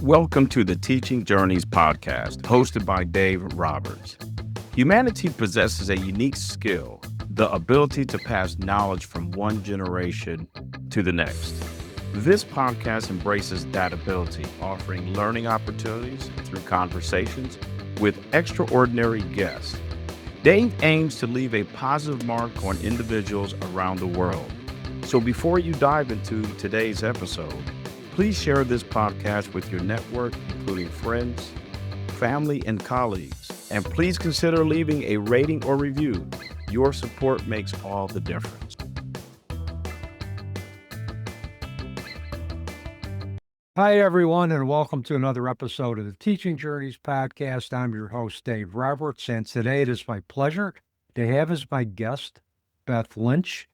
Welcome to the Teaching Journeys podcast, hosted by Dave Roberts. Humanity possesses a unique skill, the ability to pass knowledge from one generation to the next. This podcast embraces that ability, offering learning opportunities through conversations with extraordinary guests. Dave aims to leave a positive mark on individuals around the world. So before you dive into today's episode, please share this podcast with your network, including friends, family, and colleagues. And please consider leaving a rating or review. Your support makes all the difference. Hi, everyone, and welcome to another episode of the Teaching Journeys podcast. I'm your host, Dave Roberts, and today it is my pleasure to have as my guest, Beth Lynch.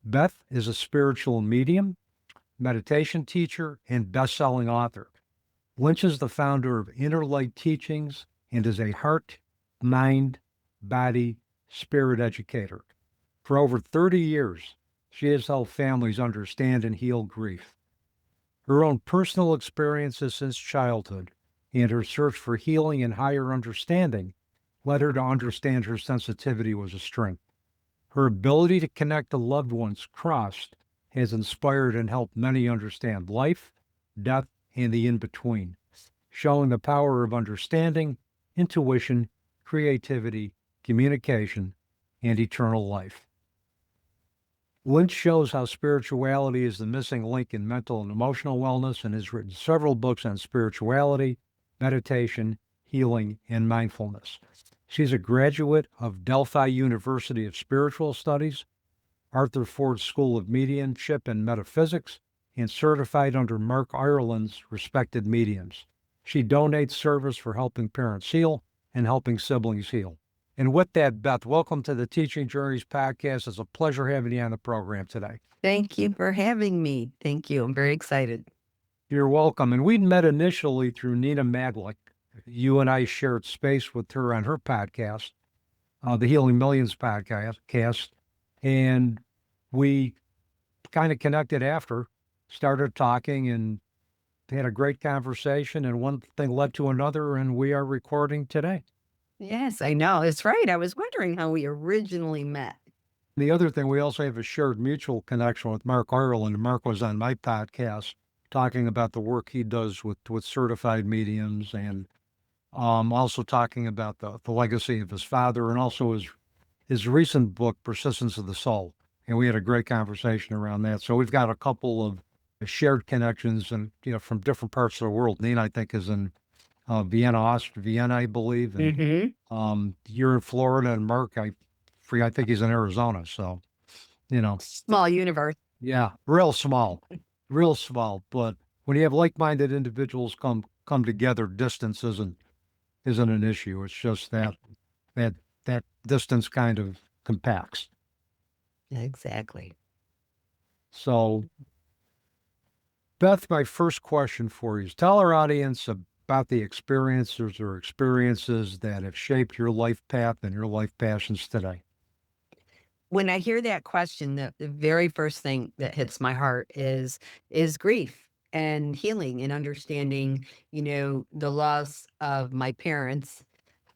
Beth is a spiritual medium, meditation teacher, and best-selling author. Lynch is the founder of Inner Light Teachings and is a heart, mind, body, spirit educator. For over 30 years, she has helped families understand and heal grief. Her own personal experiences since childhood and her search for healing and higher understanding led her to understand her sensitivity was a strength. Her ability to connect to loved ones crossed has inspired and helped many understand life, death, and the in-between, showing the power of understanding, intuition, creativity, communication, and eternal life. Lynch shows how spirituality is the missing link in mental and emotional wellness and has written several books on spirituality, meditation, healing, and mindfulness. She's a graduate of Delphi University of Spiritual Studies, Arthur Ford School of Mediumship and Metaphysics, and certified under Mark Ireland's respected mediums. She donates service for helping parents heal and helping siblings heal. And with that, Beth, welcome to the Teaching Journeys podcast. It's a pleasure having you on the program today. Thank you for having me. Thank you. I'm very excited. You're welcome. And we'd met initially through Nina Madlick. You and I shared space with her on her podcast, the Healing Millions podcast. And we kind of connected after, started talking and had a great conversation, and one thing led to another, and we are recording today. Yes, I know. It's right. I was wondering how we originally met. The other thing, we also have a shared mutual connection with Mark Ireland. Mark was on my podcast talking about the work he does with certified mediums, and also talking about the legacy of his father, and also his recent book, Persistence of the Soul. And we had a great conversation around that. So we've got a couple of shared connections, and from different parts of the world. Nina, I think, is in Vienna, I believe. And you're in Florida, and Mark, I think he's in Arizona. So, Small universe. Yeah, real small. But when you have like-minded individuals come together, distance isn't an issue. It's just that distance kind of compacts. Exactly. So, Beth, my first question for you is, tell our audience about the experiences that have shaped your life path and your life passions today. When I hear that question, the very first thing that hits my heart is grief and healing and understanding, the loss of my parents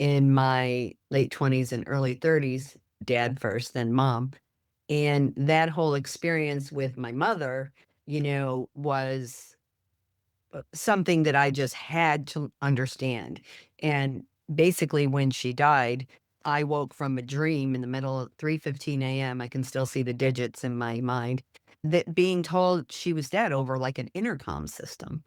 in my late 20s and early 30s, dad first, then mom. And that whole experience with my mother, was something that I just had to understand. And basically, when she died, I woke from a dream in the middle of 3:15 a.m. I can still see the digits in my mind, that being told she was dead over like an intercom system.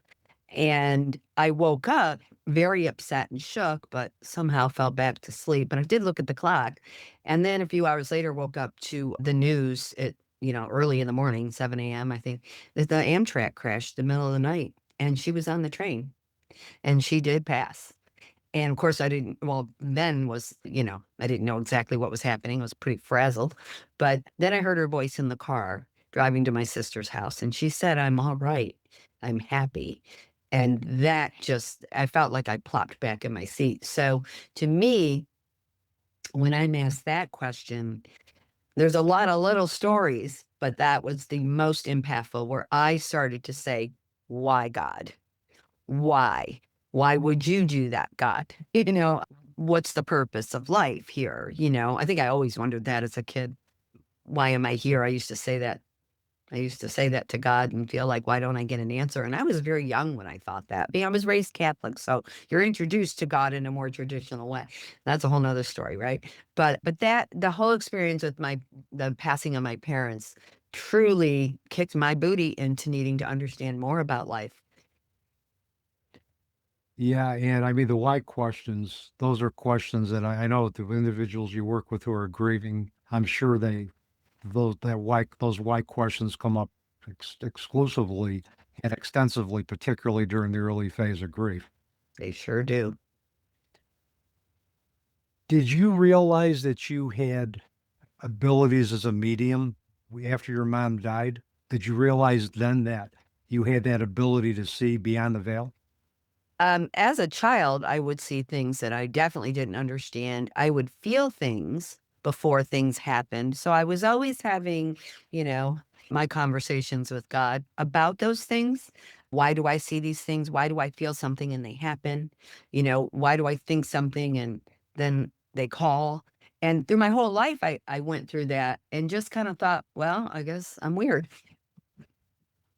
And I woke up very upset and shook, but somehow fell back to sleep. And I did look at the clock. And then a few hours later, woke up to the news at, early in the morning, 7 a.m., I think, that the Amtrak crashed in the middle of the night. And she was on the train and she did pass. And of course, I didn't know exactly what was happening. I was pretty frazzled. But then I heard her voice in the car driving to my sister's house. And she said, "I'm all right. I'm happy." And that I felt like I plopped back in my seat. So to me, when I'm asked that question, there's a lot of little stories, but that was the most impactful, where I started to say, why God? Why? Why would you do that, God? What's the purpose of life here? I think I always wondered that as a kid. Why am I here? I used to say that. I used to say that to God and feel like, why don't I get an answer? And I was very young when I thought that. I was raised Catholic, so you're introduced to God in a more traditional way. That's a whole nother story, right? But that the whole experience with the passing of my parents truly kicked my booty into needing to understand more about life. Yeah, and I mean the why questions, those are questions that I know the individuals you work with who are grieving, I'm sure those why questions come up exclusively and extensively, particularly during the early phase of grief. They sure do. Did you realize that you had abilities as a medium after your mom died? Did you realize then that you had that ability to see beyond the veil? As a child, I would see things that I definitely didn't understand. I would feel things before things happened. So I was always having, you know, my conversations with God about those things. Why do I see these things? Why do I feel something and they happen? Why do I think something and then they call? And through my whole life, I went through that and just kind of thought, well, I guess I'm weird.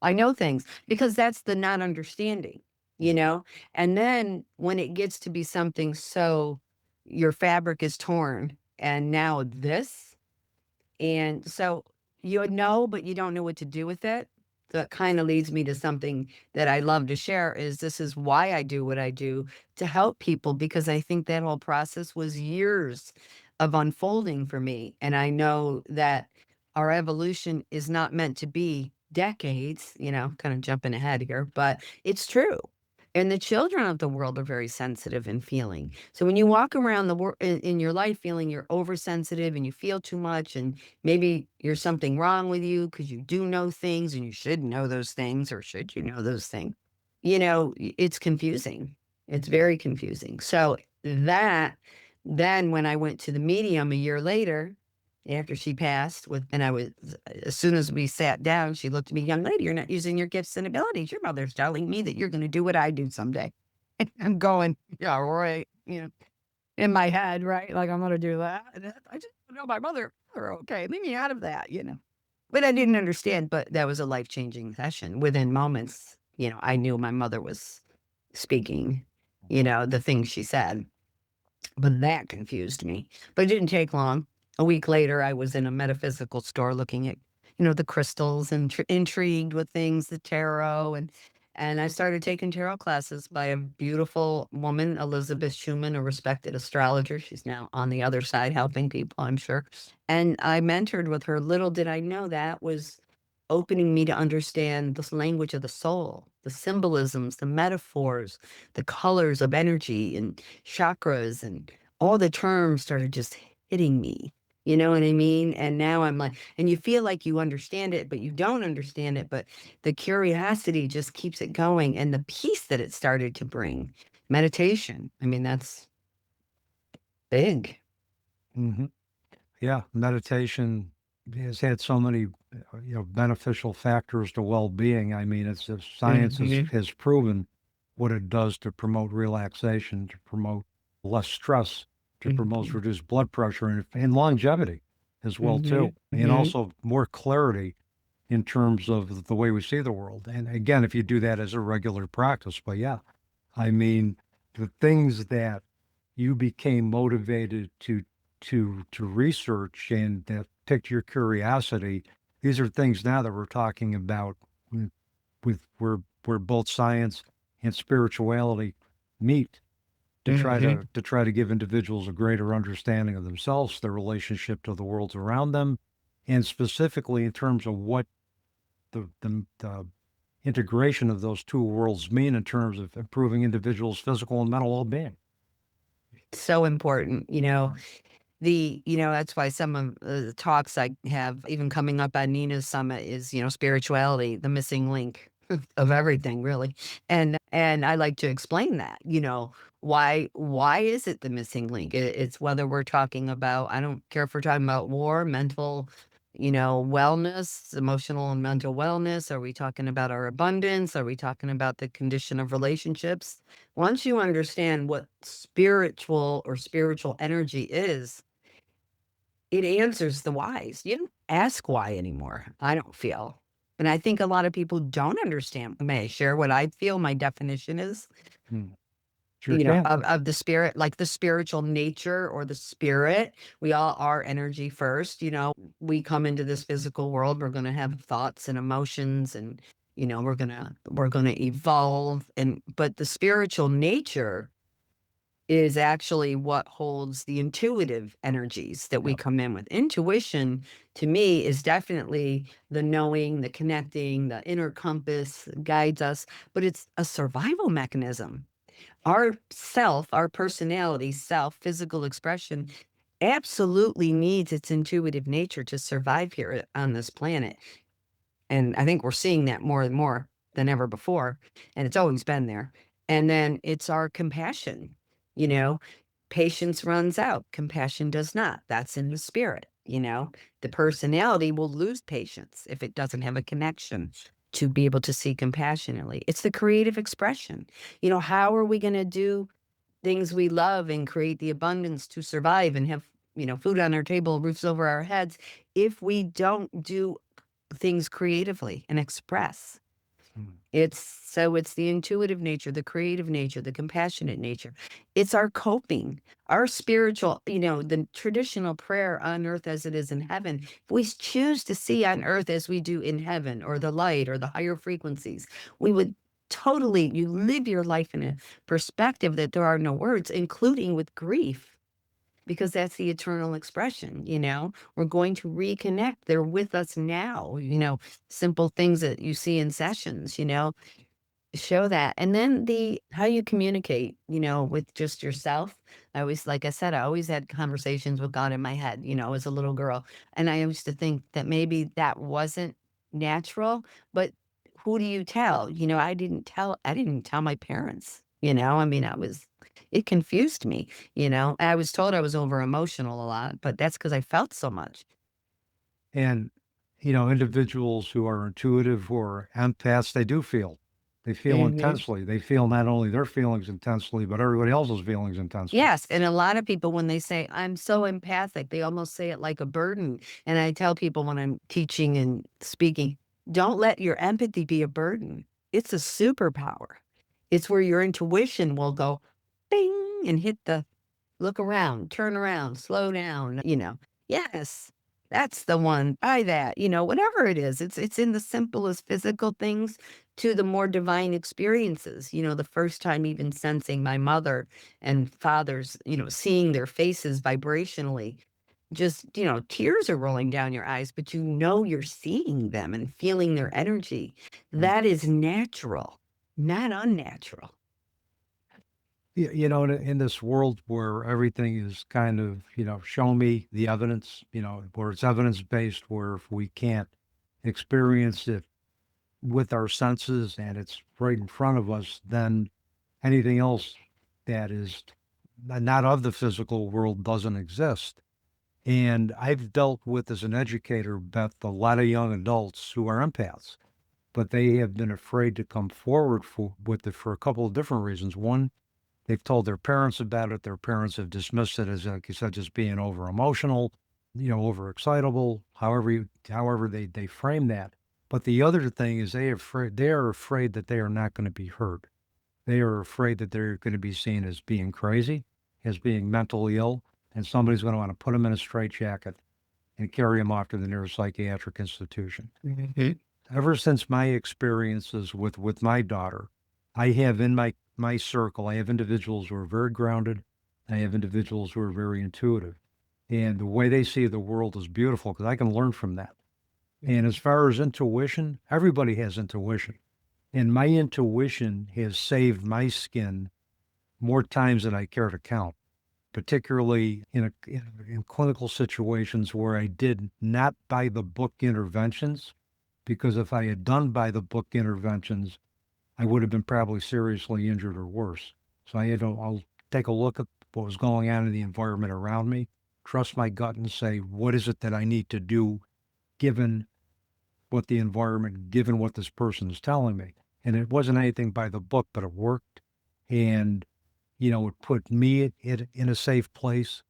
I know things because that's the not understanding, you know? And then when it gets to be something so your fabric is torn and now this, and so you know, but you don't know what to do with it. That kind of leads me to something that I love to share is this is why I do what I do to help people because I think that whole process was years of unfolding for me. And I know that our evolution is not meant to be decades, kind of jumping ahead here, but it's true. And the children of the world are very sensitive and feeling. So when you walk around the world in your life feeling you're oversensitive and you feel too much and maybe there's something wrong with you because you do know things and you should know those things or should you know those things? It's confusing. It's very confusing. So that then when I went to the medium a year later, after she passed and I was, as soon as we sat down, she looked at me, young lady, you're not using your gifts and abilities. Your mother's telling me that you're going to do what I do someday. And I'm going, yeah, right. In my head, right? Like I'm going to do that. And I just know my mother, okay, leave me out of that. But I didn't understand, but that was a life-changing session. Within moments, I knew my mother was speaking, the things she said. But that confused me. But it didn't take long. A week later, I was in a metaphysical store looking at, the crystals and intrigued with things, the tarot, and I started taking tarot classes by a beautiful woman, Elizabeth Schumann, a respected astrologer. She's now on the other side helping people, I'm sure. And I mentored with her. Little did I know that was opening me to understand this language of the soul, the symbolisms, the metaphors, the colors of energy and chakras, and all the terms started just hitting me. You know what I mean? And now I'm like, and you feel like you understand it, but you don't understand it. But the curiosity just keeps it going. And the peace that it started to bring, meditation. I mean, that's big. Hmm. Yeah, meditation has had so many, beneficial factors to well-being. I mean, science Mhm, has proven what it does to promote relaxation, to promote less stress, to promote mhm, reduced blood pressure and longevity as well too, mhm, and mhm. also more clarity in terms of the way we see the world. And again, if you do that as a regular practice, but yeah, I mean, the things that you became motivated to research and that piqued your curiosity, these are things now that we're talking about where both science and spirituality meet to try Mhm. to give individuals a greater understanding of themselves, their relationship to the worlds around them, and specifically in terms of what the integration of those two worlds mean in terms of improving individuals' physical and mental well-being. So important, that's why some of the talks I have, even coming up on Nina's summit, is spirituality, the missing link of everything, really. And I like to explain that. Why is it the missing link? It's whether we're talking about, I don't care if we're talking about war, mental, wellness, emotional and mental wellness? Are we talking about our abundance? Are we talking about the condition of relationships? Once you understand what spiritual or spiritual energy is, it answers the whys. You don't ask why anymore, I don't feel. And I think a lot of people don't understand. May I share what I feel my definition is? Hmm. Sure can. Of the spirit, like the spiritual nature or the spirit. We all are energy first. We come into this physical world, we're going to have thoughts and emotions, and we're going to evolve, but the spiritual nature is actually what holds the intuitive energies that we Yep. come in with. Intuition, to me, is definitely the knowing, the connecting, the inner compass guides us, but it's a survival mechanism. Our self, our personality, self, physical expression absolutely needs its intuitive nature to survive here on this planet. And I think we're seeing that more and more than ever before. And it's always been there. And then it's our compassion. You know, Patience runs out, compassion does not. That's in the spirit. The personality will lose patience if it doesn't have a connection to be able to see compassionately. It's the creative expression. How are we going to do things we love and create the abundance to survive and have, food on our table, roofs over our heads, if we don't do things creatively and express? Hmm. It's the intuitive nature, the creative nature, the compassionate nature. It's our coping, our spiritual, the traditional prayer on earth as it is in heaven. If we choose to see on earth as we do in heaven, or the light or the higher frequencies, we would totally, you live your life in a perspective that there are no words, including with grief, because that's the eternal expression. We're going to reconnect. They're with us now. Simple things that you see in sessions, show that. And then the how you communicate, with just yourself. Like I said, I always had conversations with God in my head, as a little girl. And I used to think that maybe that wasn't natural, but who do you tell? I didn't tell my parents, I mean, it was. It confused me. I was told I was over emotional a lot, but that's because I felt so much. And, individuals who are intuitive or empaths, they do feel. They feel Mhm. intensely. They feel not only their feelings intensely, but everybody else's feelings intensely. Yes, and a lot of people, when they say, "I'm so empathic," they almost say it like a burden, and I tell people when I'm teaching and speaking, "Don't let your empathy be a burden. It's a superpower. It's where your intuition will go, bing, and hit the look around, turn around, slow down, Yes, that's the one, buy that, whatever it is. It's in the simplest physical things to the more divine experiences. The first time even sensing my mother and father's, seeing their faces vibrationally, just, tears are rolling down your eyes, but you're seeing them and feeling their energy. Mm. That is natural, not unnatural. In this world where everything is kind of, show me the evidence, where it's evidence based, where if we can't experience it with our senses and it's right in front of us, then anything else that is not of the physical world doesn't exist. And I've dealt with, as an educator, Beth, a lot of young adults who are empaths, but they have been afraid to come forward with it for a couple of different reasons. One, they've told their parents about it. Their parents have dismissed it as, like you said, just being over emotional, over excitable, however they frame that. But the other thing is they are afraid that they are not going to be heard. They are afraid that they're going to be seen as being crazy, as being mentally ill, and somebody's going to want to put them in a straitjacket and carry them off to the nearest psychiatric institution. Mhm. Ever since my experiences with my daughter, I have in my circle, I have individuals who are very grounded. I have individuals who are very intuitive. And the way they see the world is beautiful because I can learn from that. And as far as intuition, everybody has intuition. And my intuition has saved my skin more times than I care to count, particularly in clinical situations where I did not by the book interventions, because if I had done by the book interventions, I would have been probably seriously injured or worse. So I'll take a look at what was going on in the environment around me, trust my gut and say, what is it that I need to do given what the environment, given what this person is telling me. And it wasn't anything by the book, but it worked. And, it put me in a safe place.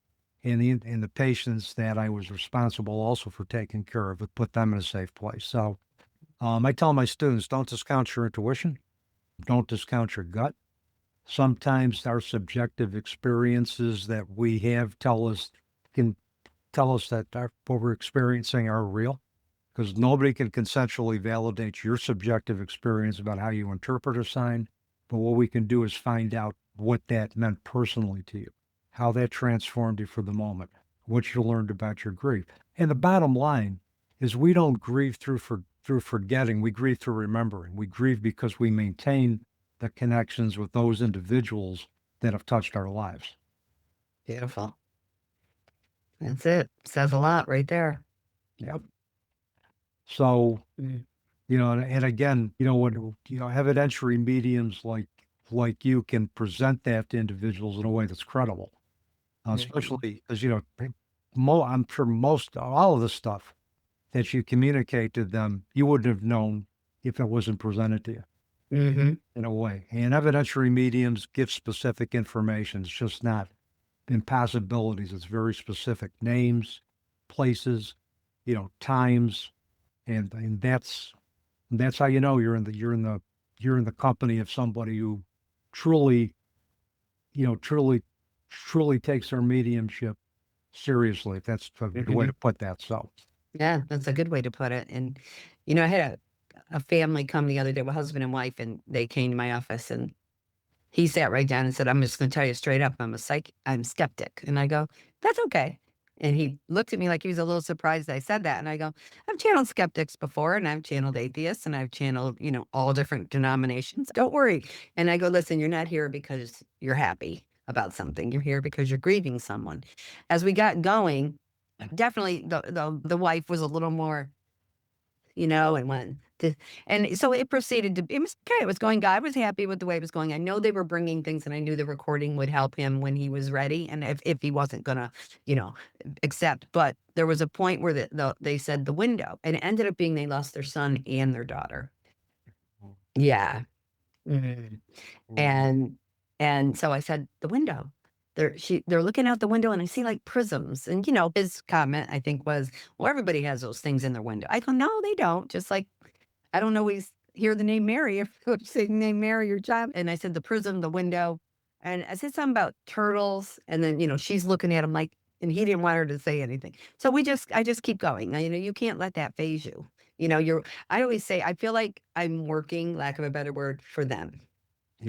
And the patients that I was responsible also for taking care of, it put them in a safe place. So I tell my students, don't discount your intuition. Don't discount your gut. Sometimes our subjective experiences that we have can tell us that what we're experiencing are real, because nobody can consensually validate your subjective experience about how you interpret a sign. But what we can do is find out what that meant personally to you, how that transformed you for the moment, what you learned about your grief. And the bottom line is we don't grieve through forgetting. We grieve through remembering. We grieve because we maintain the connections with those individuals that have touched our lives. Beautiful. That's it. Says a lot right there. Yep. So, and again, when evidentiary mediums like you can present that to individuals in a way that's credible, especially because I'm sure all of the stuff that you communicate to them, you wouldn't have known if it wasn't presented to you. In a way. And evidentiary mediums give specific information. It's just not impossibilities. It's very specific names, places, times, and that's how you're in the company of somebody who truly takes their mediumship seriously, if that's a good way to put that. So yeah, that's a good way to put it. And I had a family come the other day, a husband and wife, and they came to my office, and he sat right down and said, I'm just going to tell you straight up, I'm skeptic. And I go, that's okay. And he looked at me like he was a little surprised I said that. And I go, I've channeled skeptics before, and I've channeled atheists, and I've channeled, all different denominations. Don't worry. And I go, listen, you're not here because you're happy about something. You're here because you're grieving someone. As we got going, definitely the wife was a little more, and went to, and so it proceeded to, it was okay. It was going, God was happy with the way it was going. I know they were bringing things, and I knew the recording would help him when he was ready. And if he wasn't gonna, accept, but there was a point where they said the window, and it ended up being, they lost their son and their daughter. Yeah. And so I said, the window. They're looking out the window, and I see like prisms. And his comment, I think, was, well, everybody has those things in their window. I go, no, they don't. Just like, I don't always hear the name Mary, if you say the name Mary or John. And I said, the prism, the window. And I said something about turtles. And then, she's looking at him like, and he didn't want her to say anything. So I just keep going. Now, you can't let that phase you. I always say, I feel like I'm working, lack of a better word, for them.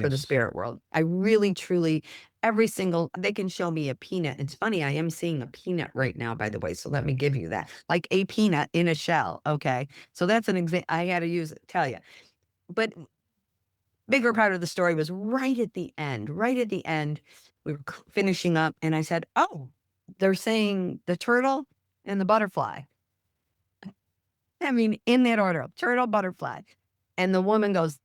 For the spirit world. I really, truly, they can show me a peanut. It's funny, I am seeing a peanut right now, by the way. So let me give you that. Like a peanut in a shell. Okay. So that's an example. I had to tell you. But bigger part of the story was right at the end. Right at the end, we were finishing up, and I said, oh, they're saying the turtle and the butterfly. I mean, in that order, turtle, butterfly. And the woman goes,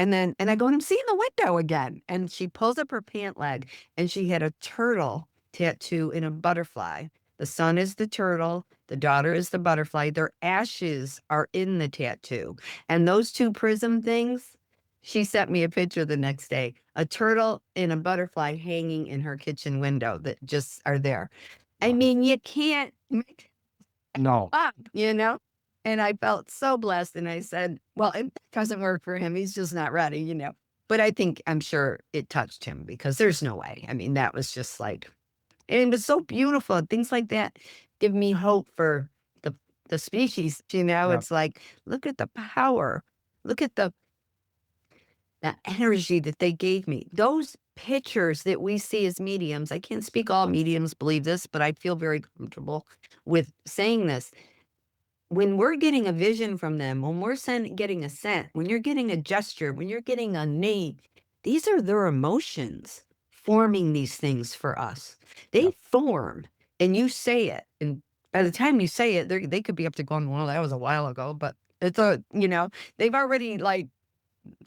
and I go, and I'm seeing the window again. And she pulls up her pant leg, and she had a turtle tattoo in a butterfly. The son is the turtle. The daughter is the butterfly. Their ashes are in the tattoo. And those two prism things, she sent me a picture the next day, a turtle and a butterfly hanging in her kitchen window that just are there. I mean, you can't make no. up, And I felt so blessed. And I said, well, it doesn't work for him. He's just not ready, But I'm sure it touched him, because there's no way. I mean, that was just like, and it was so beautiful. Things like that give me hope for the species, It's like, look at the power. Look at the energy that they gave me. Those pictures that we see as mediums, I can't speak all mediums believe this, but I feel very comfortable with saying this. When we're getting a vision from them, when we're getting a scent, when you're getting a gesture, when you're getting a name, these are their emotions forming these things for us. They form, and you say it. And by the time you say it, they could be up to going, well, that was a while ago, but it's they've already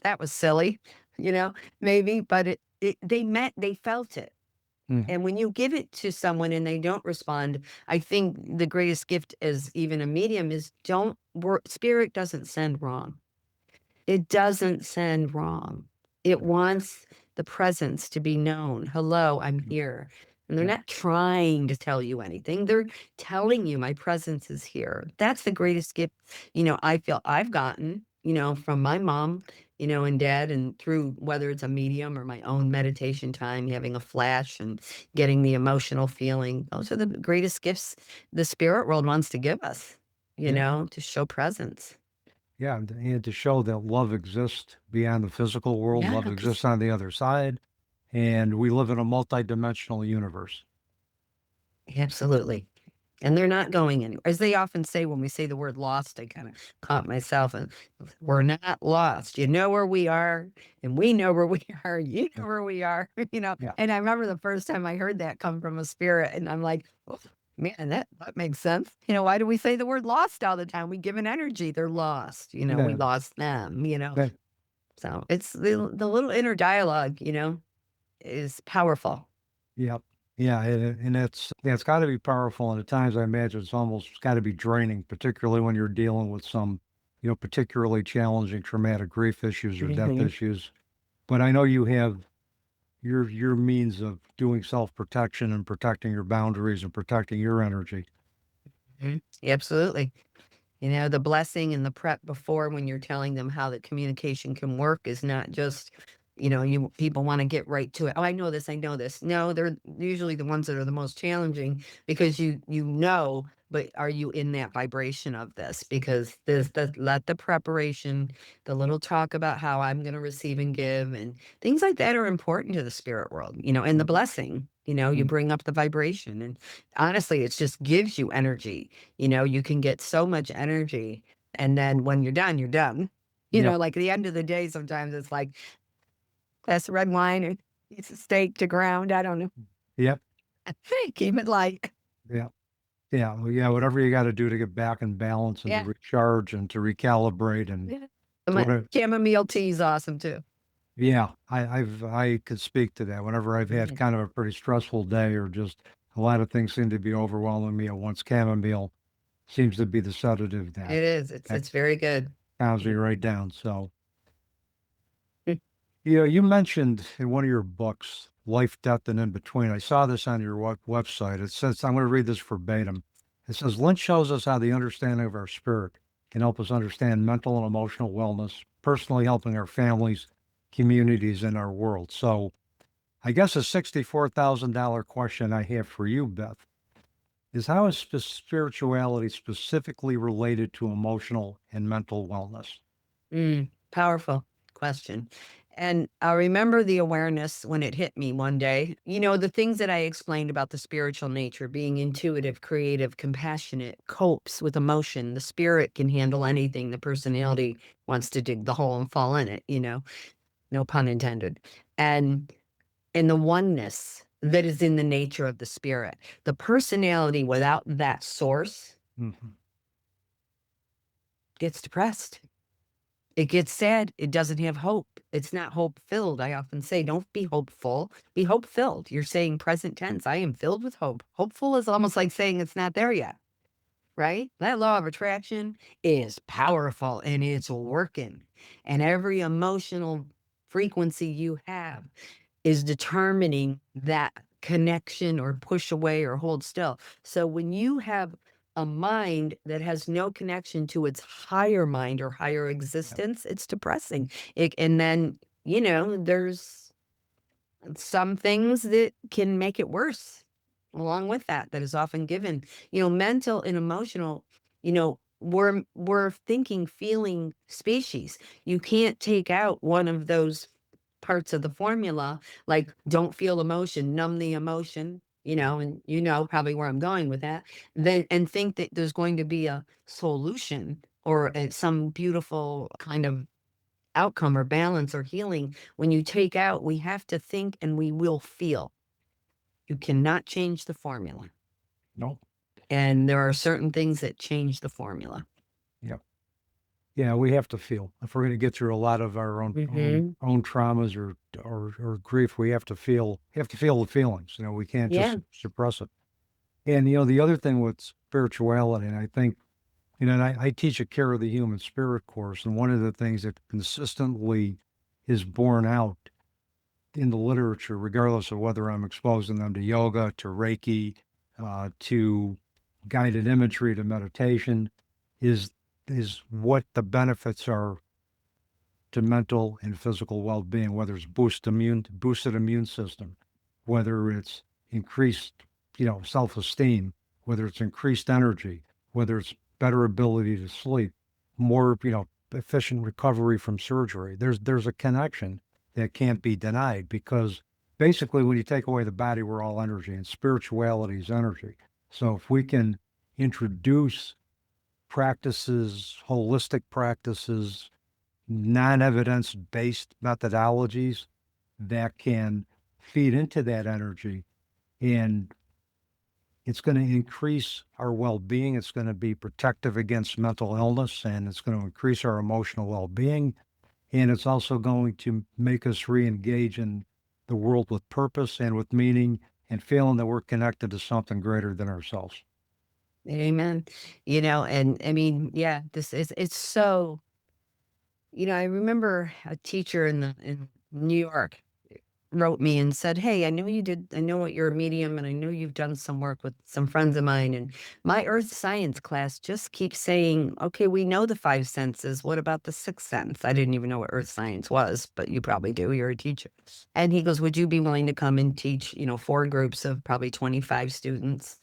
that was silly, maybe, but they felt it. Mm. And when you give it to someone and they don't respond, I think the greatest gift as even a medium is don't work. Spirit doesn't send wrong. It doesn't send wrong. It wants the presence to be known. Hello, I'm here. And they're Yeah. not trying to tell you anything. They're telling you my presence is here. That's the greatest gift, I feel I've gotten, from my mom, and dad, and through whether it's a medium or my own meditation time, having a flash and getting the emotional feeling. Those are the greatest gifts the spirit world wants to give us, Yeah. to show presence. Yeah. And to show that love exists beyond the physical world, love Yes. exists on the other side, and we live in a multidimensional universe. Absolutely. And they're not going anywhere. As they often say when we say the word lost, I kind of caught myself, and we're not lost. You know where we are, and we know where we are. You know Yeah. where we are, Yeah. And I remember the first time I heard that come from a spirit, and I'm like, "Oh, man, that makes sense. Why do we say the word lost all the time? We give an energy. They're lost. We Yeah. lost them. That- So it's the little inner dialogue, is powerful. yeah. Yeah. And it's got to be powerful. And at times I imagine it's almost got to be draining, particularly when you're dealing with some, particularly challenging traumatic grief issues or death Mhm. issues. But I know you have your means of doing self-protection and protecting your boundaries and protecting your energy. Mhm. Absolutely. The blessing and the prep before when you're telling them how the communication can work is not just, you people want to get right to it. Oh, I know this, I know this. No, they're usually the ones that are the most challenging because but are you in that vibration of this? Because let the preparation, the little talk about how I'm going to receive and give and things like that are important to the spirit world, and the Mhm. blessing, you Mm. bring up the vibration, and honestly, it just gives you energy. You can get so much energy, and then when you're done, you're done. Yep. Like at the end of the day, sometimes it's like glass of red wine or piece of steak to ground. I don't know. Yep. Keep it light. Yeah. Yeah. Well, yeah. Whatever you got to do to get back in balance and to Yeah. recharge and to recalibrate and Yeah. to what. Chamomile tea is awesome too. Yeah. I could speak to that. Whenever I've had Mhm. kind of a pretty stressful day or just a lot of things seem to be overwhelming me at once, chamomile seems to be the sedative that It is. It's that it's very good. calms me right down. So. Yeah, you mentioned in one of your books, Life, Death, and In Between. I saw this on your website. It says, I'm going to read this verbatim. It says, Lynch shows us how the understanding of our spirit can help us understand mental and emotional wellness, personally helping our families, communities, and our world. So I guess a $64,000 question I have for you, Beth, is how is spirituality specifically related to emotional and mental wellness? Powerful question. And I remember the awareness when it hit me one day. The things that I explained about the spiritual nature, being intuitive, creative, compassionate, copes with emotion. The spirit can handle anything. The personality wants to dig the hole and fall in it, no pun intended. And in the oneness that is in the nature of the spirit, the personality without that source Mhm. gets depressed. It gets sad. It doesn't have hope. It's not hope filled. I often say, don't be hopeful, be hope filled. You're saying present tense. I am filled with hope. Hopeful is almost like saying it's not there yet, right? That law of attraction is powerful and it's working. And every emotional frequency you have is determining that connection or push away or hold still. So when you have a mind that has no connection to its higher mind or higher Yep. existence, it's depressing. And then, there's some things that can make it worse along with that is often given. Mental and emotional, we're thinking, feeling species. You can't take out one of those parts of the formula, like don't feel emotion, numb the emotion, and probably where I'm going with that, then and think that there's going to be a solution or some beautiful kind of outcome or balance or healing. When you take out, we have to think and we will feel. You cannot change the formula. No. And there are certain things that change the formula. Yep. Yeah, we have to feel. If we're going to get through a lot of our own traumas or grief, we have to feel. Have to feel the feelings. We can't just Yeah. suppress it. And the other thing with spirituality, and I think, and I teach a Care of the Human Spirit course, and one of the things that consistently is borne out in the literature, regardless of whether I'm exposing them to yoga, to Reiki, to guided imagery, to meditation, is is what the benefits are to mental and physical well-being, whether it's boosted immune system, whether it's increased, self-esteem, whether it's increased energy, whether it's better ability to sleep, more, efficient recovery from surgery. There's a connection that can't be denied, because basically when you take away the body, we're all energy, and spirituality is energy. So if we can introduce practices, holistic practices, non-evidence based methodologies that can feed into that energy, and it's going to increase our well-being. It's going to be protective against mental illness, and it's going to increase our emotional well-being. And it's also going to make us re-engage in the world with purpose and with meaning, and feeling that we're connected to something greater than ourselves. Amen. And I mean, yeah, it's so, I remember a teacher in New York wrote me and said, "Hey, I know what you're a medium, and I know you've done some work with some friends of mine. And my earth science class just keeps saying, okay, we know the five senses. What about the sixth sense?" I didn't even know what earth science was, but you probably do. You're a teacher. And he goes, "Would you be willing to come and teach, four groups of probably 25 students,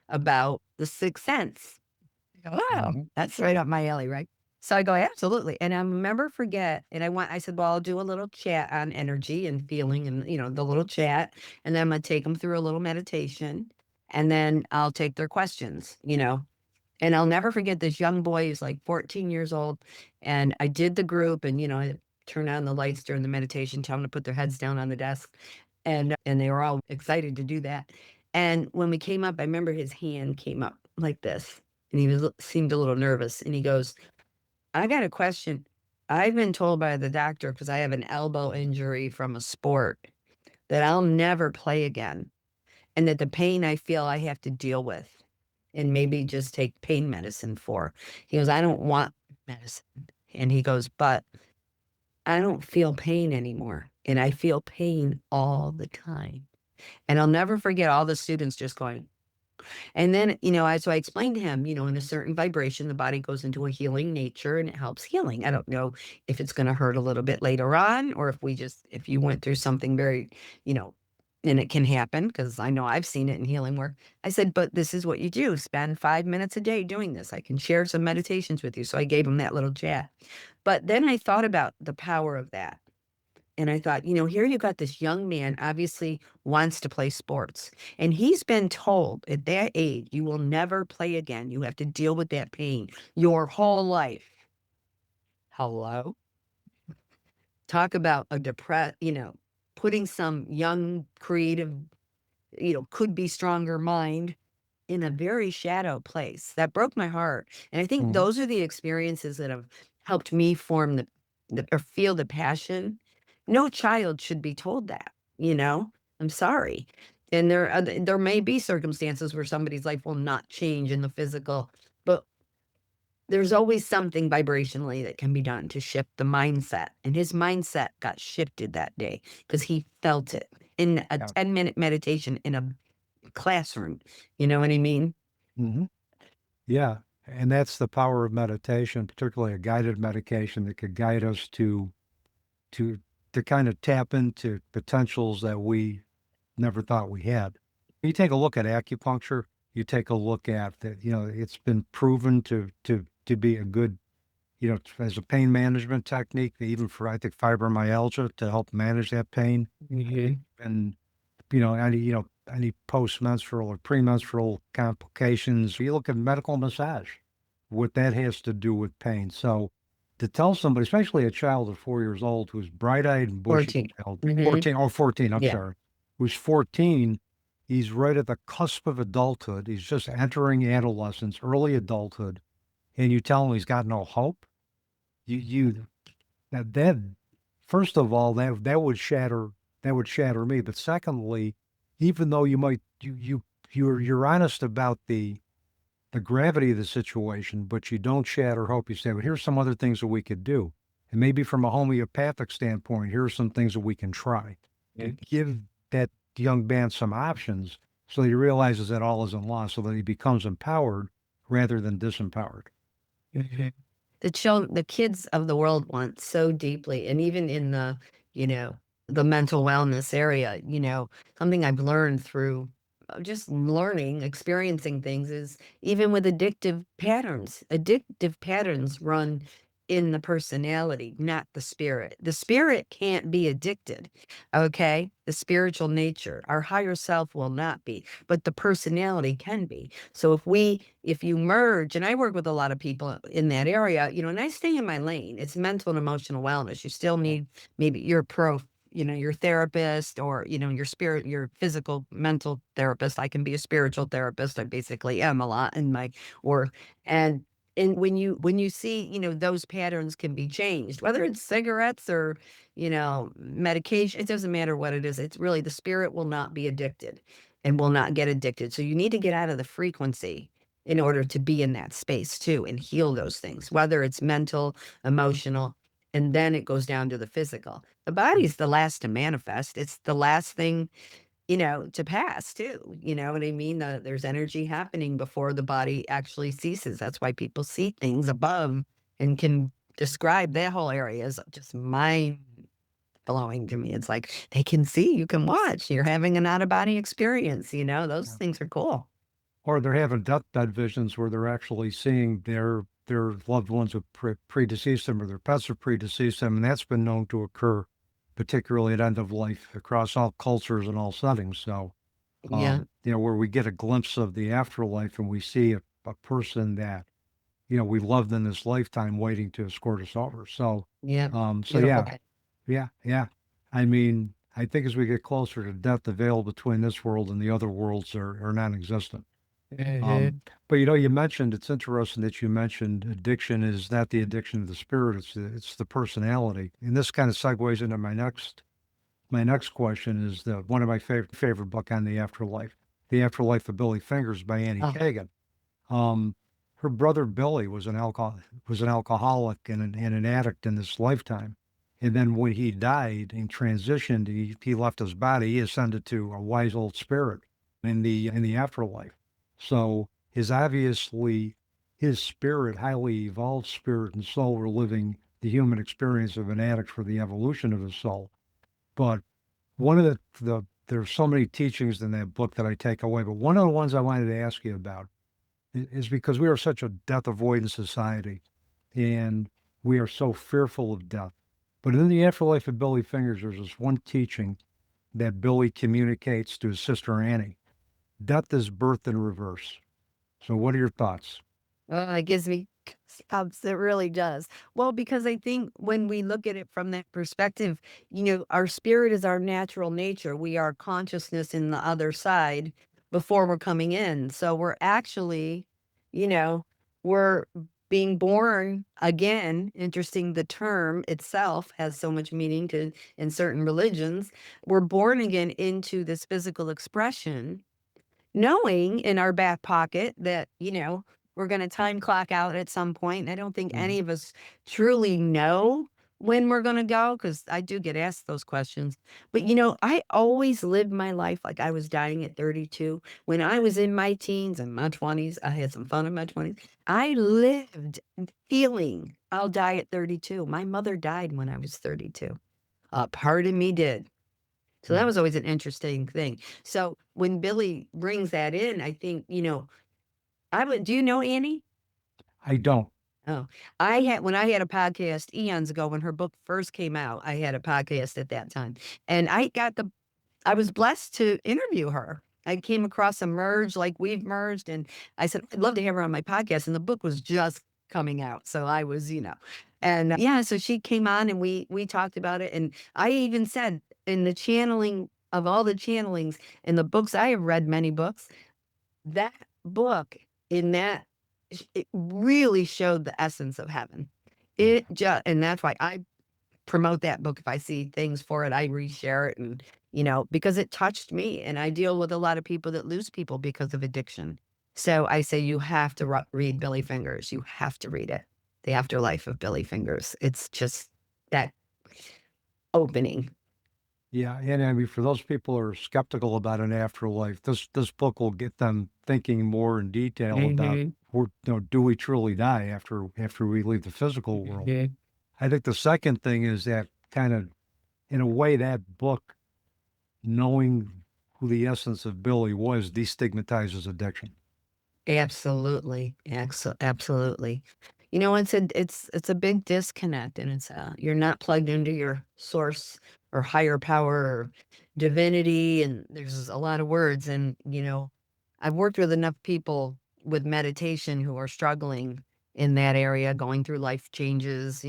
about the sixth sense?" I go, "Wow, Mhm. that's right up my alley, right?" So I go, "Absolutely." And I remember forget, and I said, "Well, I'll do a little chat on energy and feeling and, the little chat. And then I'm going to take them through a little meditation. And then I'll take their questions. And I'll never forget this young boy who's like 14 years old. And I did the group, and, I turned on the lights during the meditation, tell them to put their heads down on the desk. And they were all excited to do that. And when we came up, I remember his hand came up like this, and seemed a little nervous. And he goes, "I got a question. I've been told by the doctor, because I have an elbow injury from a sport, that I'll never play again, and that the pain I feel I have to deal with and maybe just take pain medicine for." He goes, "I don't want medicine." And he goes, "But I don't feel pain anymore. And I feel pain all the time." And I'll never forget all the students just going, and then, so I explained to him, in a certain vibration, the body goes into a healing nature and it helps healing. I don't know if it's going to hurt a little bit later on, or if you went through something very, you know, and it can happen, because I know I've seen it in healing work. I said, "But this is what you do. Spend 5 minutes a day doing this. I can share some meditations with you." So I gave him that little chat. But then I thought about the power of that. And I thought, here you got this young man obviously wants to play sports. And he's been told at that age, you will never play again. You have to deal with that pain your whole life. Hello? Talk about a putting some young, creative, could be stronger mind in a very shadow place. That broke my heart. And I think Mhm. those are the experiences that have helped me form or feel the passion. No child should be told that. I'm sorry. And there may be circumstances where somebody's life will not change in the physical, but there's always something vibrationally that can be done to shift the mindset. And his mindset got shifted that day because he felt it in a Yeah. 10-minute meditation in a classroom. You know what I mean? Mhm. Yeah. And that's the power of meditation, particularly a guided medication that could guide us to to kind of tap into potentials that we never thought we had. You take a look at acupuncture, you take a look at that, it's been proven to be a good, as a pain management technique, even for, I think, fibromyalgia, to help manage that pain. Mhm. And, any post-menstrual or premenstrual complications. You look at medical massage, what that has to do with pain. So to tell somebody, especially a child of 4 years old who's bright-eyed and 14. bushy-tailed, Mhm. 14, oh, 14, I'm Yeah. sorry, who's 14, he's right at the cusp of adulthood. He's just entering adolescence, early adulthood, and you tell him he's got no hope. you that first of all, that would shatter me. But secondly, even though you might you're honest about the gravity of the situation, but you don't shatter hope. You say, well, here's some other things that we could do. And maybe from a homeopathic standpoint, here are some things that we can try. To give that young man some options so he realizes that all isn't lost, so that he becomes empowered rather than disempowered. The kids of the world want so deeply, and even in the, you know, the mental wellness area, something I've learned through just learning, experiencing things is even with addictive patterns run in the personality, not the spirit. The spirit can't be addicted. Okay. The spiritual nature, our higher self will not be, but the personality can be. So if you merge, and I work with a lot of people in that area, and I stay in my lane, it's mental and emotional wellness. You still need, maybe you're a pro, your therapist, or, your physical, mental therapist. I can be a spiritual therapist. I basically am a lot in my work. And when you see, those patterns can be changed, whether it's cigarettes or, medication, it doesn't matter what it is. It's really the spirit will not be addicted and will not get addicted. So you need to get out of the frequency in order to be in that space too and heal those things, whether it's mental, emotional, and then it goes down to the physical. The body's the last to manifest. It's the last thing, to pass too. You know what I mean? There's energy happening before the body actually ceases. That's why people see things above and can describe that whole area as just mind blowing to me. It's like they can see, you can watch, you're having an out of body experience. Those Yeah. things are cool. Or they're having deathbed visions where they're actually seeing their loved ones have predeceased them, or their pets have predeceased them, and that's been known to occur, particularly at end of life across all cultures and all settings. So, Yeah. where we get a glimpse of the afterlife and we see a person that we loved in this lifetime waiting to escort us over. So, Yeah. so Beautiful. yeah. I mean, I think as we get closer to death, the veil between this world and the other worlds are non-existent. Mhm. But you mentioned, it's interesting that you mentioned addiction is not the addiction of the spirit, it's the personality. And this kind of segues into my next question is one of my favorite book on the afterlife, The Afterlife of Billy Fingers by Annie Oh, Kagan. Um, Her brother Billy was an alcoholic and an addict in this lifetime. And then when he died and transitioned, he left his body, he ascended to a wise old spirit in the afterlife. So his spirit, highly evolved spirit and soul, were living the human experience of an addict for the evolution of his soul. But one of there's so many teachings in that book that I take away, but one of the ones I wanted to ask you about is because we are such a death avoidant society and we are so fearful of death. But in the afterlife of Billy Fingers, there's this one teaching that Billy communicates to his sister Annie. Death is birth in reverse. So what are your thoughts? oh, it gives me goosebumps. It really does. Well, because I think when we look at it from that perspective, our spirit is our natural nature. We are consciousness in the other side before we're coming in. So we're actually, you know, we're being born again. Interesting. The term itself has so much meaning to in certain religions. We're born again into this physical expression, knowing in our back pocket that, we're going to time clock out at some point. I don't think Mhm. any of us truly know when we're going to go, because I do get asked those questions. But, I always lived my life like I was dying at 32. When I was in my teens and my 20s, I had some fun in my 20s. I lived feeling I'll die at 32. My mother died when I was 32. A part of me did. So that Mhm. was always an interesting thing. So when Billy brings that in, I think, do you know Annie? I don't. Oh, when I had a podcast eons ago, when her book first came out, I had a podcast at that time. And I was blessed to interview her. I came across a merge like we've merged, and I said, I'd love to have her on my podcast. And the book was just coming out. So I was, and yeah, so she came on and we talked about it. And I even said in the channeling of all the channelings in the books, I have read many books. That book in that it really showed the essence of heaven. And that's why I promote that book. If I see things for it, I reshare it. And, because it touched me. And I deal with a lot of people that lose people because of addiction. So I say, you have to read Billy Fingers. You have to read it. The Afterlife of Billy Fingers. It's just that opening. Yeah, and I mean, for those people who are skeptical about an afterlife, this book will get them thinking more in detail about, Mhm. do we truly die after we leave the physical world? Mhm. I think the second thing is that kind of, in a way, that book, knowing who the essence of Billy was, destigmatizes addiction. Absolutely. Absolutely. It's a big disconnect, and you're not plugged into your source or higher power or divinity, and there's a lot of words. And I've worked with enough people with meditation who are struggling in that area, going through life changes,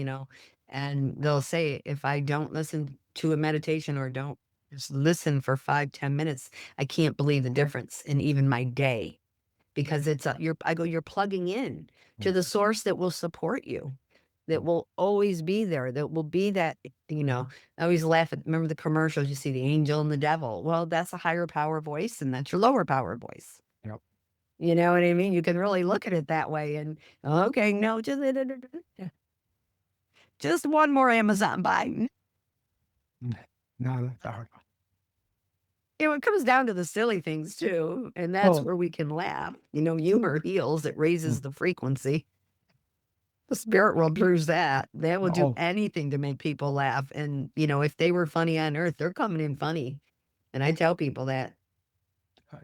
and they'll say, if I don't listen to a meditation or don't just listen for 5-10 minutes, I can't believe the difference in even my day, because you're plugging in to the source that will support you, that will always be there, that will be that, I always laugh at, remember the commercials, you see the angel and the devil. Well, that's a higher power voice, and that's your lower power voice. Yep. You know what I mean? You can really look at it that way. And okay, no, just one more Amazon buy. No, that's hard. It comes down to the silly things too, and that's Well, where we can laugh. Humor heals, it raises the frequency. The spirit world proves that. They will do oh, anything to make people laugh. And, if they were funny on earth, they're coming in funny. And I tell people that.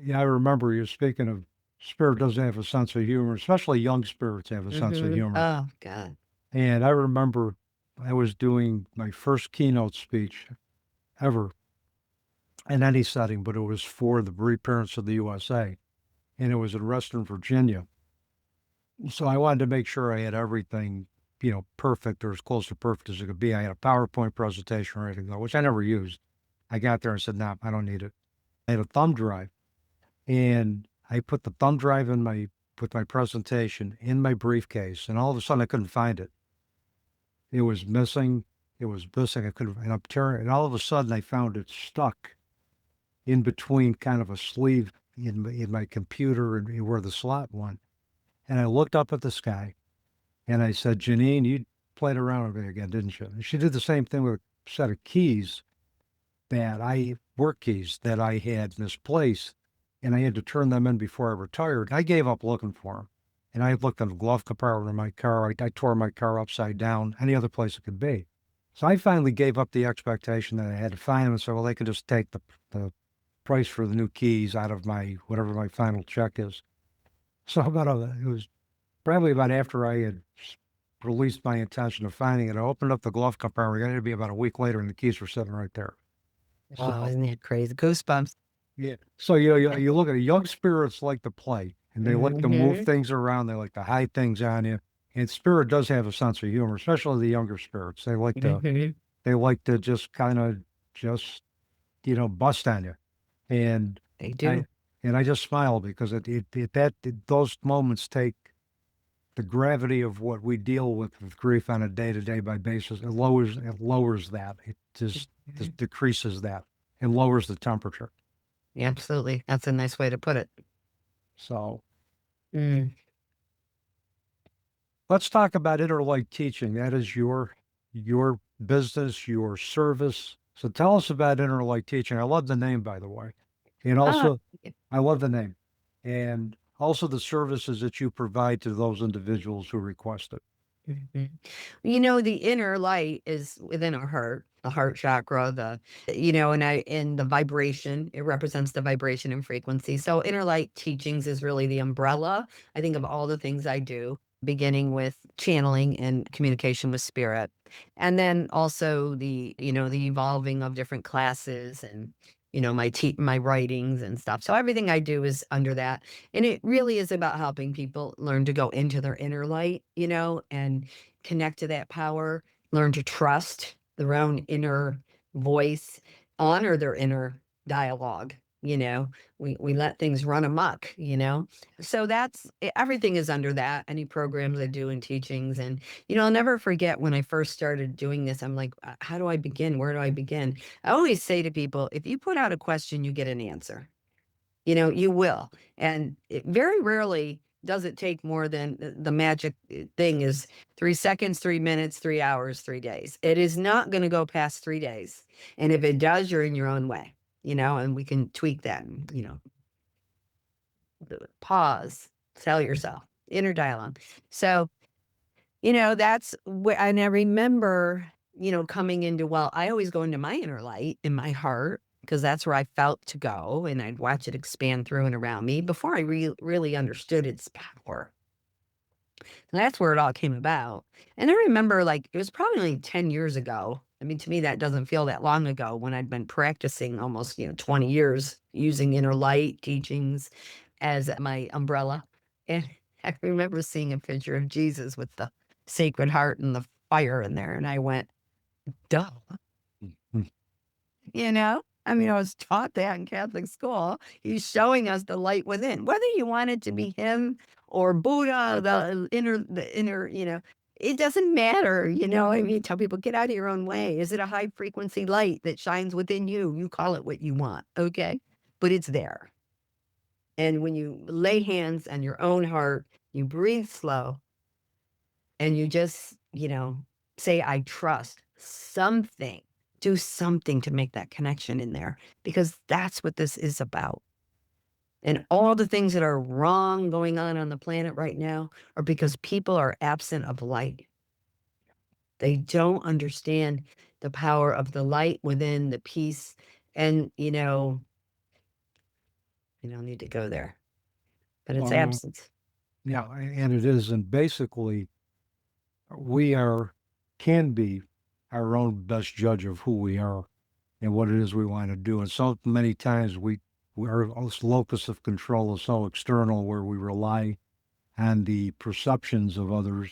yeah, I remember you speaking of spirit doesn't have a sense of humor, especially young spirits have a sense of humor. Oh, God. And I remember I was doing my first keynote speech ever in any setting, but it was for the bereaved parents of the USA, and it was in Western Virginia. So I wanted to make sure I had everything, perfect or as close to perfect as it could be. I had a PowerPoint presentation or anything, which I never used. I got there and said, "No, I don't need it." I had a thumb drive, and I put the thumb drive with my presentation in my briefcase, and all of a sudden I couldn't find it. It was missing. It was missing. I couldn't, and I'm tearing, and all of a sudden I found it stuck in between kind of a sleeve in my computer and where the slot went. And I looked up at the sky and I said, "Janine, you played around with me again, didn't you?" And she did the same thing with a set of keys work keys that I had misplaced, and I had to turn them in before I retired. I gave up looking for them. And I looked in the glove compartment of my car. I tore my car upside down, any other place it could be. So I finally gave up the expectation that I had to find them and said, well, they could just take the price for the new keys out of whatever my final check is. So it was probably about after I had released my intention of finding it. I opened up the glove compartment. It had to be about a week later, and the keys were sitting right there. Wow, So isn't that crazy? Goosebumps. yeah. So you look at it, young spirits like to play, and they like to move things around. They like to hide things on you. And spirit does have a sense of humor, especially the younger spirits. They like to just kind of just bust on you. And They I do. and I just smile because those moments take the gravity of what we deal with grief on a day-to-day by basis. It lowers that. It just decreases that and lowers the temperature. Absolutely. That's a nice way to put it. So Mm. let's talk about inner light teaching. That is your business, your service. So tell us about inner light teaching. I love the name, by the way. And Ah, also, I love the name. And also the services that you provide to those individuals who request it. mhm. The inner light is within our heart, the heart chakra, and the vibration, it represents the vibration and frequency. So inner light teachings is really the umbrella, I think, of all the things I do, beginning with channeling and communication with spirit. And then also the evolving of different classes and, my writings and stuff. So everything I do is under that. And it really is about helping people learn to go into their inner light, and connect to that power, learn to trust their own inner voice, honor their inner dialogue, We let things run amok. So everything is under that, any programs I do in teachings. And, I'll never forget when I first started doing this, I'm like, how do I begin? Where do I begin? I always say to people, if you put out a question, you get an answer. You will. And it very rarely does it take more than the magic thing is 3 seconds, 3 minutes, 3 hours, 3 days. It is not going to go past 3 days. And if it does, you're in your own way, and we can tweak that, and, pause, tell yourself, inner dialogue. So, that's where, and I remember, coming into, well, I always go into my inner light in my heart, because that's where I felt to go, and I'd watch it expand through and around me before I really understood its power. And that's where it all came about. And I remember, like, it was probably only 10 years ago. I mean, to me, that doesn't feel that long ago, when I'd been practicing almost, 20 years using inner light teachings as my umbrella. And I remember seeing a picture of Jesus with the Sacred Heart and the fire in there. And I went, duh. I mean, I was taught that in Catholic school. He's showing us the light within, whether you want it to be him or Buddha, the inner, it doesn't matter. I mean, tell people, get out of your own way. Is it a high frequency light that shines within you? You call it what you want. Okay. But it's there. And when you lay hands on your own heart, you breathe slow, and you just, say, I trust something. Do something to make that connection in there, because that's what this is about. And all the things that are wrong going on the planet right now are because people are absent of light. They don't understand the power of the light within, the peace. And, you don't need to go there, but it's absence. Yeah, and it is. And basically, we can be our own best judge of who we are and what it is we want to do. And so many times our locus of control is so external, where we rely on the perceptions of others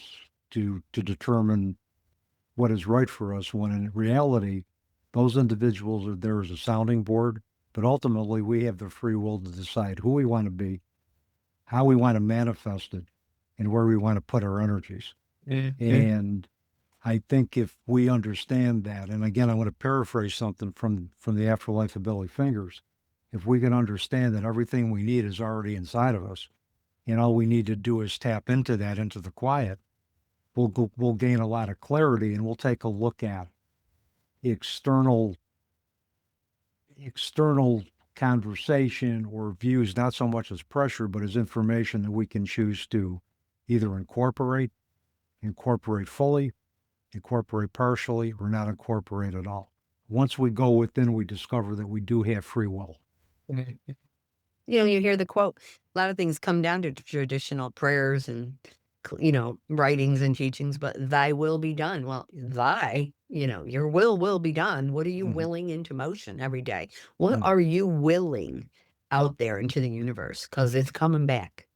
to determine what is right for us, when in reality, those individuals are there as a sounding board. But ultimately, we have the free will to decide who we want to be, how we want to manifest it, and where we want to put our energies. And I think if we understand that, and again, I want to paraphrase something from the Afterlife of Billy Fingers, if we can understand that everything we need is already inside of us, and all we need to do is tap into that, into the quiet, we'll gain a lot of clarity, and we'll take a look at external conversation or views, not so much as pressure, but as information that we can choose to either incorporate fully, incorporate partially, or not incorporate at all. Once we go within, we discover that we do have free will. You hear the quote, a lot of things come down to traditional prayers and, writings and teachings, but thy will be done. Well, your will be done. What are you willing into motion every day? What are you willing out there into the universe? Because it's coming back.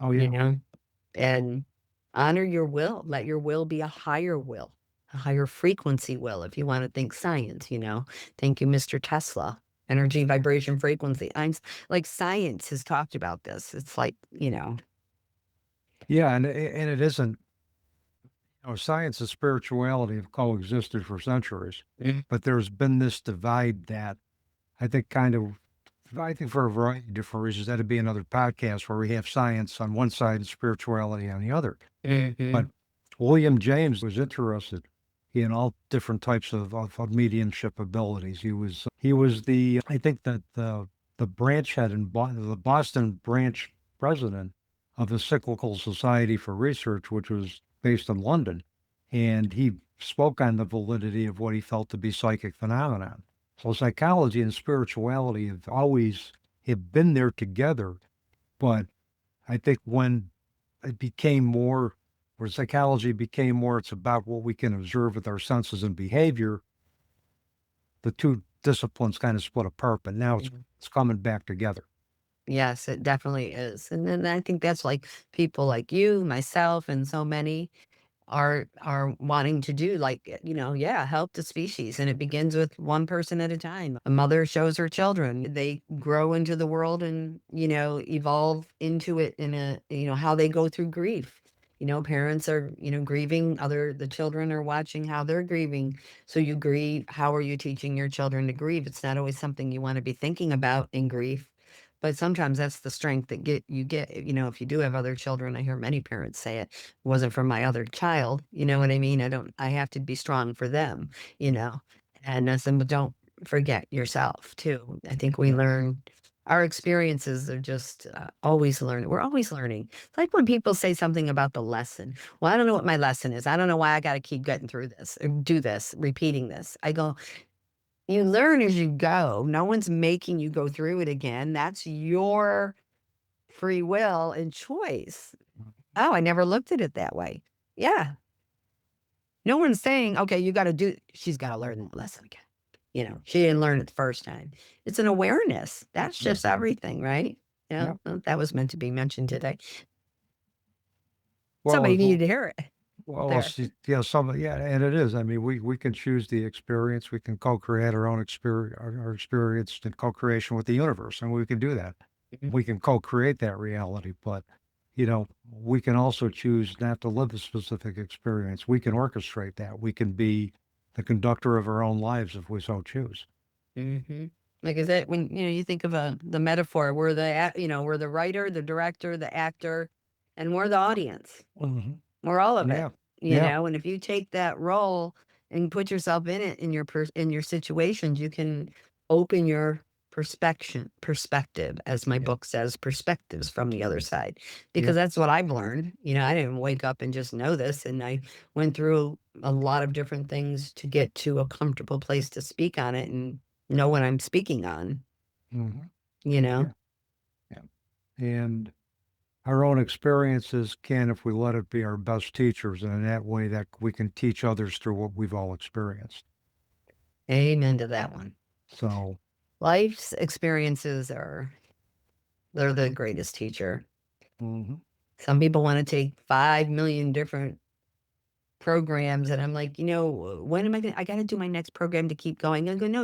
Oh, yeah. And honor your will. Let your will be a higher will, a higher frequency will, if you want to think science. Thank you, Mr. Tesla. Energy, vibration, frequency. Like, science has talked about this. It's like, Yeah, and it isn't. Science and spirituality have coexisted for centuries, but there's been this divide that I think for a variety of different reasons. That'd be another podcast, where we have science on one side and spirituality on the other. But William James was interested in all different types of mediumship abilities. He was I think that the branch head and the Boston branch president of the Cyclical Society for Research, which was based in London. And he spoke on the validity of what he felt to be psychic phenomenon. So psychology and spirituality have been there together. But I think when it became more, where psychology became more, it's about what we can observe with our senses and behavior, the two disciplines kind of split apart, but now it's coming back together. Yes, it definitely is. And then I think that's like people like you, myself, and so many are wanting to do, like, help the species. And it begins with one person at a time. A mother shows her children, they grow into the world and, evolve into it in how they go through grief. Parents are, grieving, the children are watching how they're grieving. So you grieve. How are you teaching your children to grieve? It's not always something you want to be thinking about in grief, but sometimes that's the strength that you get, if you do have other children. I hear many parents say it wasn't for my other child. You know what I mean? I have to be strong for them, and I said, but don't forget yourself too. I think we learn. Our experiences are just always learning. We're always learning. It's like when people say something about the lesson. Well, I don't know what my lesson is. I don't know why I got to keep getting through this or do this, repeating this. I go, you learn as you go. No one's making you go through it again. That's your free will and choice. Oh, I never looked at it that way. Yeah. No one's saying, okay, she's got to learn that lesson again. She didn't learn it the first time. It's an awareness. That shifts everything, right? Yeah. That was meant to be mentioned today. Well, Somebody needed to hear it. Well, and it is. I mean, we can choose the experience. We can co-create our own experience, our experience and co-creation with the universe, and we can do that. Mhm. We can co-create that reality, but we can also choose not to live a specific experience. We can orchestrate that. We can be the conductor of our own lives if we so choose. Mm-hmm. Like I said, when you think of the metaphor, we're we're the writer, the director, the actor, and we're the audience. Mm-hmm. We're all of Yeah. it, and if you take that role and put yourself in it, in your situations, you can open your perspective, as my book says, perspectives from the other side, because that's what I've learned. I didn't wake up and just know this, and I went through a lot of different things to get to a comfortable place to speak on it and know what I'm speaking on. Mm-hmm. Yeah. Yeah. And our own experiences can, if we let it, be our best teachers, and in that way that we can teach others through what we've all experienced. Amen to that one. So Life's experiences they're the greatest teacher. mm-hmm. Some people want to take 5 million different programs, and I'm like, when am I got to do my next program to keep going? I go, no,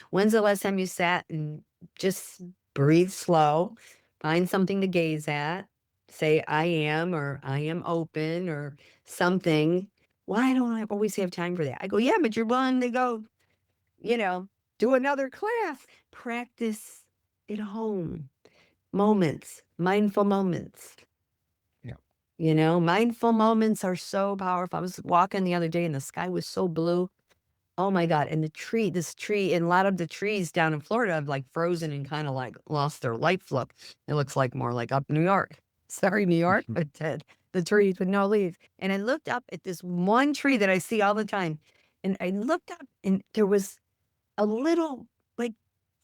when's the last time you sat and just breathe slow, find something to gaze at, say, I am, or I am open, or something. Why don't I always have time for that? I go, yeah, but you're willing to go, do another class, practice at home, moments, mindful moments. Mindful moments are so powerful. I was walking the other day and the sky was so blue. Oh my God. And this tree, and a lot of the trees down in Florida have like frozen and kind of like lost their life look. It looks like more like up New York. Sorry, New York, but the trees with no leaves. And I looked up at this one tree that I see all the time. And I looked up and there was a little, like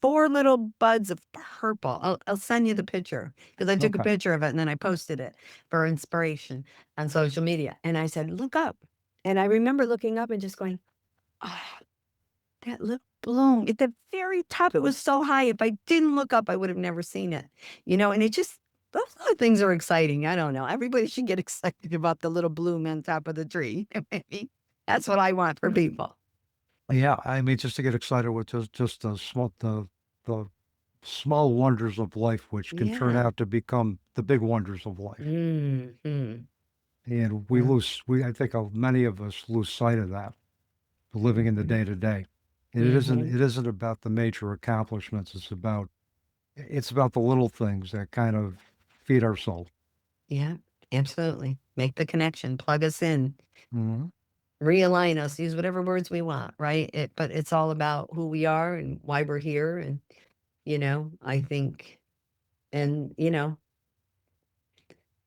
4 little buds of purple. I'll send you the picture because I took a picture of it and then I posted it for inspiration on social media. And I said, look up. And I remember looking up and just going, oh, that little bloom at the very top. It was so high. If I didn't look up, I would have never seen it. And it just, those other things are exciting. I don't know. Everybody should get excited about the little bloom on top of the tree. That's what I want for people. Yeah, I mean, just to get excited with just the small wonders of life, which can turn out to become the big wonders of life. Mm-hmm. And I think many of us lose sight of that, living in the day to day. And it isn't about the major accomplishments. It's about the little things that kind of feed our soul. Yeah, absolutely. Make the connection, plug us in, Mm-hmm. realign us, use whatever words we want, right? But it's all about who we are and why we're here. And, I think, and,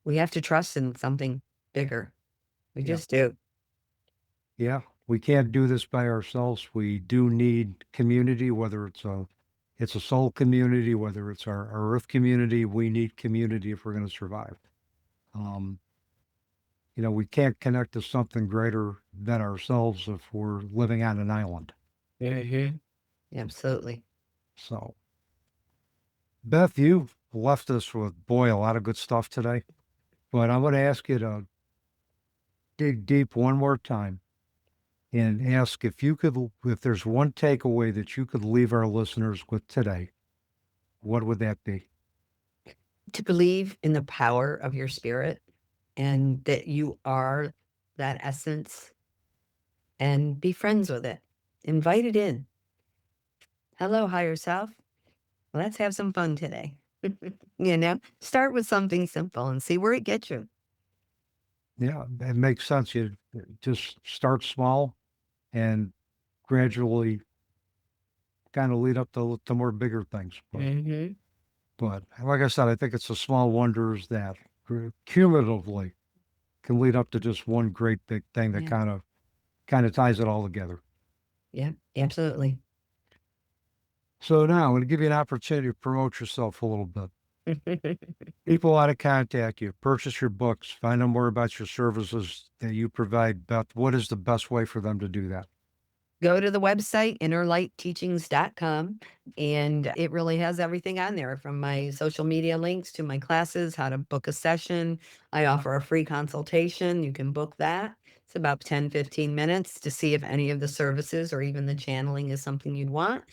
we have to trust in something bigger. We just do. Yeah, we can't do this by ourselves. We do need community, whether it's a soul community, whether it's our earth community. We need community if we're going to survive. We can't connect to something greater than ourselves if we're living on an island. Mm-hmm. Absolutely. So, Beth, you've left us with, boy, a lot of good stuff today. But I'm going to ask you to dig deep one more time and ask if there's one takeaway that you could leave our listeners with today, what would that be? To believe in the power of your spirit and that you are that essence, and be friends with it. Invite it in. Hello, higher self. Let's have some fun today. Start with something simple and see where it gets you. Yeah, it makes sense. You just start small and gradually kind of lead up to more bigger things. But like I said, I think it's the small wonders that cumulatively can lead up to just one great big thing that Yeah. kind of ties it all together. Yeah, absolutely. So now I'm going to give you an opportunity to promote yourself a little bit. People want to contact you, purchase your books, find out more about your services that you provide. Beth, what is the best way for them to do that? Go to the website, innerlightteachings.com, and it really has everything on there, from my social media links to my classes, how to book a session. I offer a free consultation. You can book that. It's about 10-15 minutes to see if any of the services or even the channeling is something you'd want.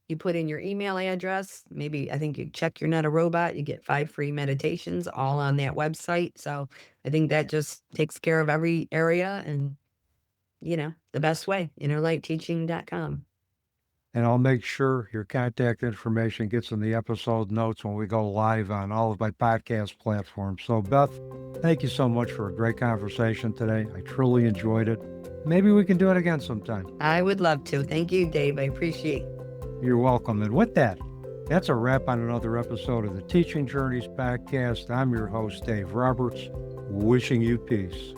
You put in your email address. Maybe, I think, you check you're not a robot. You get 5 free meditations all on that website. So I think that just takes care of every area, and the best way, innerlightteaching.com. And I'll make sure your contact information gets in the episode notes when we go live on all of my podcast platforms. So, Beth, thank you so much for a great conversation today. I truly enjoyed it. Maybe we can do it again sometime. I would love to. Thank you, Dave. I appreciate it. You're welcome. And with that, that's a wrap on another episode of the Teaching Journeys podcast. I'm your host, Dave Roberts, wishing you peace.